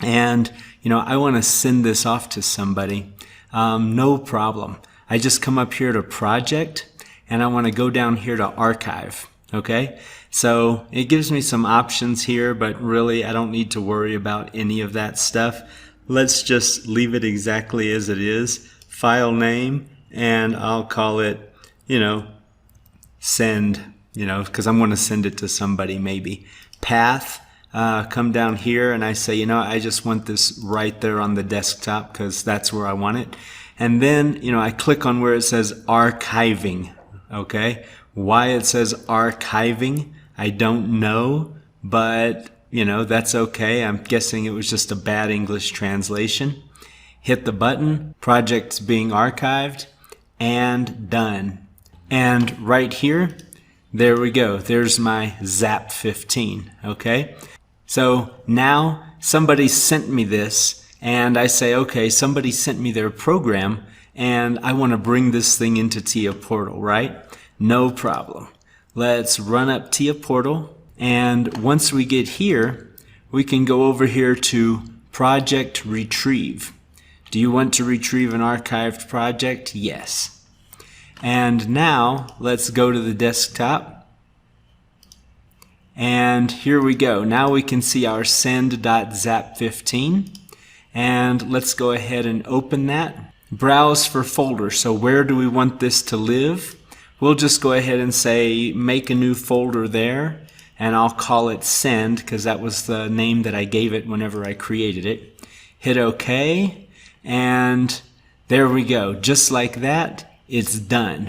and I want to send this off to somebody. No problem. I just come up here to project, and I want to go down here to archive. Okay, so it gives me some options here, but really I don't need to worry about any of that stuff. Let's just leave it exactly as it is. File name, and I'll call it, send, because I'm going to send it to somebody maybe. Path, come down here and I say, I just want this right there on the desktop because that's where I want it. And then, I click on where it says archiving. Okay, why it says archiving, I don't know, but that's okay. I'm guessing it was just a bad English translation. Hit the button, project's being archived, and done. And right here, there we go. There's my Zap 15. Okay, so now somebody sent me this, and I say, okay, somebody sent me their program, and I want to bring this thing into TIA Portal, right? No problem. Let's run up TIA Portal, and once we get here, we can go over here to Project Retrieve. Do you want to retrieve an archived project? Yes. And now let's go to the desktop, and here we go. Now we can see our send.zap15, and let's go ahead and open that. Browse for folder. So where do we want this to live? We'll just go ahead and say make a new folder there, and I'll call it send because that was the name that I gave it whenever I created it. Hit OK, and there we go. Just like that, it's done.